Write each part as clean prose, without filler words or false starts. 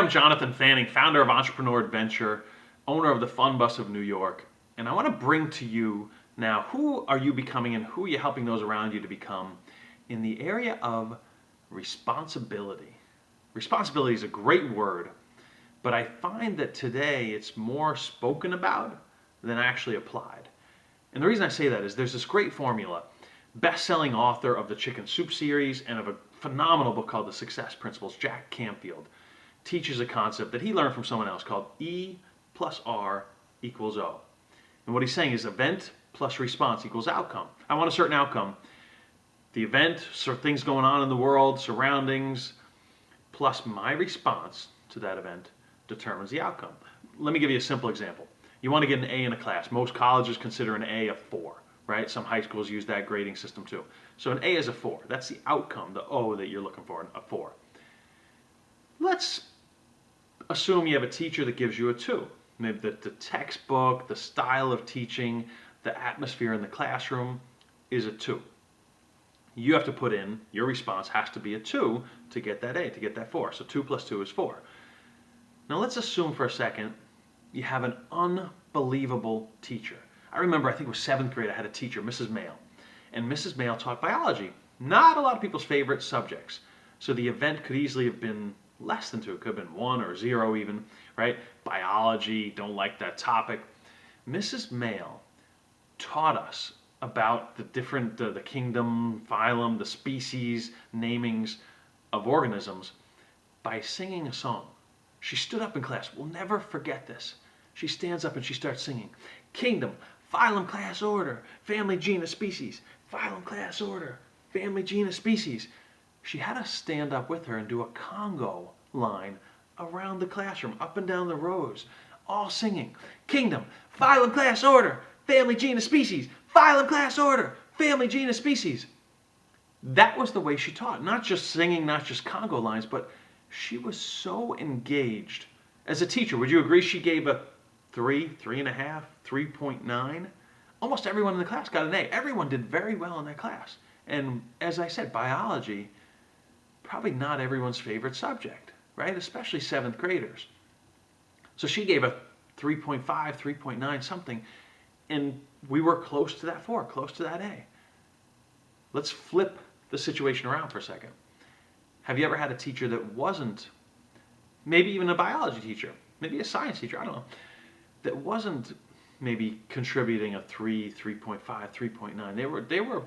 I'm Jonathan Fanning, founder of Entrepreneur Adventure, owner of the Fun Bus of New York, and I want to bring to you now who are you becoming and who are you helping those around you to become in the area of responsibility. Responsibility is a great word, but I find that today it's more spoken about than actually applied. And the reason I say that is there's this great formula, best-selling author of the Chicken Soup series and of a phenomenal book called The Success Principles, Jack Canfield, teaches a concept that he learned from someone else called E plus R equals O. And what he's saying is event plus response equals outcome. I want a certain outcome. The event, so things going on in the world, surroundings, plus my response to that event determines the outcome. Let me give you a simple example. You want to get an A in a class. Most colleges consider an A a 4, right? Some high schools use that grading system too. So an A is a 4. That's the outcome, the O that you're looking for, a 4. Let's assume you have a teacher that gives you a 2. Maybe the textbook, the style of teaching, the atmosphere in the classroom is a 2. You have to put in, your response has to be a 2 to get that A, to get that 4. So 2 plus 2 is 4. Now let's assume for a second you have an unbelievable teacher. I remember, I think it was 7th grade, I had a teacher, Mrs. Mail. And Mrs. Mail taught biology. Not a lot of people's favorite subjects. So the event could easily have been less than 2. It could have been 1 or 0 even, right? Biology, don't like that topic. Mrs. Mail taught us about the different, the kingdom, phylum, the species, namings of organisms by singing a song. She stood up in class. We'll never forget this. She stands up and she starts singing. Kingdom, phylum, class, order, family, genus, species. Phylum, class, order, family, genus, species. She had us stand up with her and do a Congo line around the classroom, up and down the rows, all singing. Kingdom, phylum, class, order, family, genus, species. Phylum, class, order, family, genus, species. That was the way she taught. Not just singing, not just Congo lines, but she was so engaged. As a teacher, would you agree she gave a 3, 3.5, 3.9? Almost everyone in the class got an A. Everyone did very well in that class. And as I said, biology, probably not everyone's favorite subject, right? Especially 7th graders. So she gave a 3.5, 3.9 something, and we were close to that 4, close to that A. Let's flip the situation around for a second. Have you ever had a teacher that wasn't, maybe even a biology teacher, maybe a science teacher, I don't know, that wasn't maybe contributing a 3, 3.5, 3.9? They were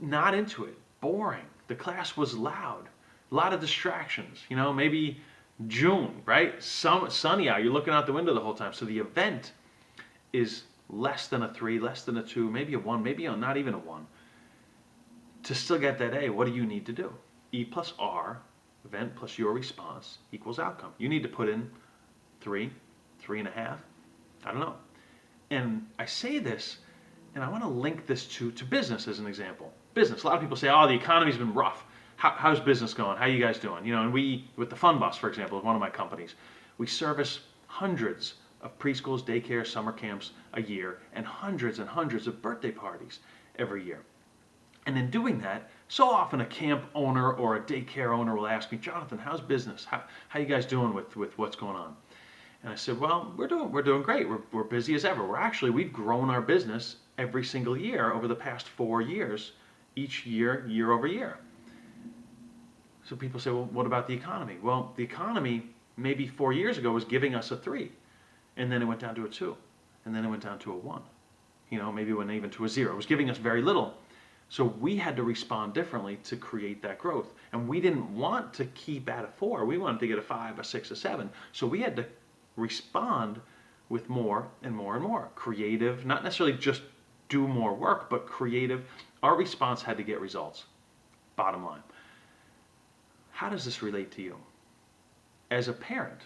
not into it, boring. The class was loud, a lot of distractions, maybe June, right? Sunny out, you're looking out the window the whole time. So the event is less than a 3, less than a 2, maybe a 1, maybe not even a 1. To still get that A, what do you need to do? E plus R, event plus your response equals outcome. You need to put in 3, 3.5, I don't know. And I say this, and I want to link this to business as an example. Business, a lot of people say, oh, the economy's been rough. How's business going? How are you guys doing? And we, with the Fun Bus, for example, is one of my companies, we service hundreds of preschools, daycare, summer camps a year, and hundreds of birthday parties every year. And in doing that, so often a camp owner or a daycare owner will ask me, Jonathan, how's business? How you guys doing with what's going on? And I said, well, we're doing great. We're busy as ever. We've grown our business every single year over the past 4 years, each year, year over year. So people say, well, what about the economy? Well, the economy maybe 4 years ago was giving us a 3, and then it went down to a 2, and then it went down to a 1. Maybe it went even to a 0. It was giving us very little. So we had to respond differently to create that growth. And we didn't want to keep at a 4. We wanted to get a 5, a 6, a 7. So we had to respond with more and more and more. Creative, not necessarily just do more work, but creative. Our response had to get results. Bottom line. How does this relate to you? As a parent,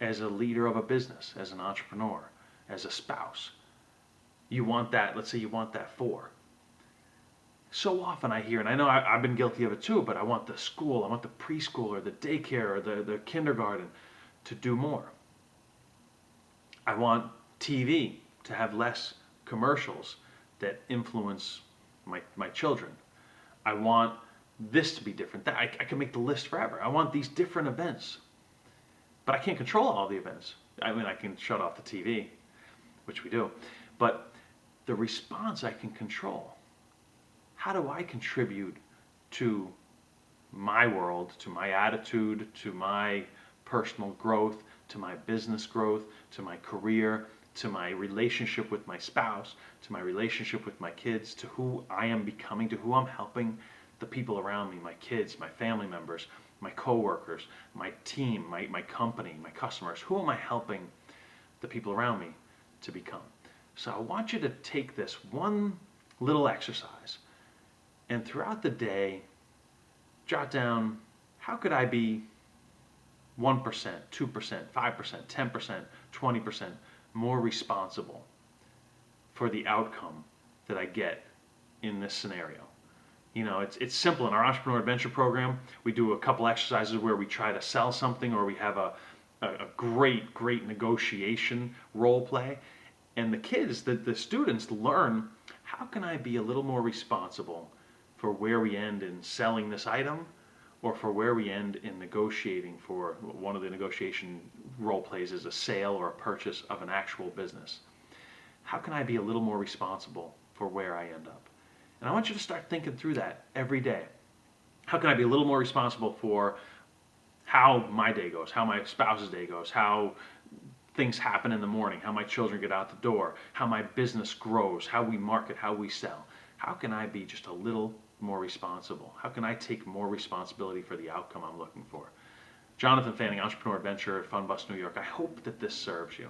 as a leader of a business, as an entrepreneur, as a spouse, you want that, let's say you want that 4. So often I hear, and I know I've been guilty of it too, but I want the school, I want the preschool or the daycare or the kindergarten to do more. I want TV to have less commercials that influence my children. I want this to be different. That I can make the list forever. I want these different events, but I can't control all the events. I mean, I can shut off the TV, which we do, but the response I can control. How do I contribute to my world, to my attitude, to my personal growth, to my business growth, to my career, to my relationship with my spouse, to my relationship with my kids, to who I am becoming, to who I'm helping the people around me, my kids, my family members, my coworkers, my team, my company, my customers. Who am I helping the people around me to become? So I want you to take this one little exercise and throughout the day, jot down, how could I be 1%, 2%, 5%, 10%, 20% more responsible for the outcome that I get in this scenario? You know, it's simple. In our Entrepreneur Adventure program, we do a couple exercises where we try to sell something or we have a great negotiation role play. And the kids, the students learn, how can I be a little more responsible for where we end in selling this item or for where we end in negotiating for one of the negotiation role plays is a sale or a purchase of an actual business. How can I be a little more responsible for where I end up? And I want you to start thinking through that every day. How can I be a little more responsible for how my day goes, how my spouse's day goes, how things happen in the morning, how my children get out the door, how my business grows, how we market, how we sell? How can I be just a little more responsible? How can I take more responsibility for the outcome I'm looking for? Jonathan Fanning, Entrepreneur Adventure at Fun Bus New York. I hope that this serves you.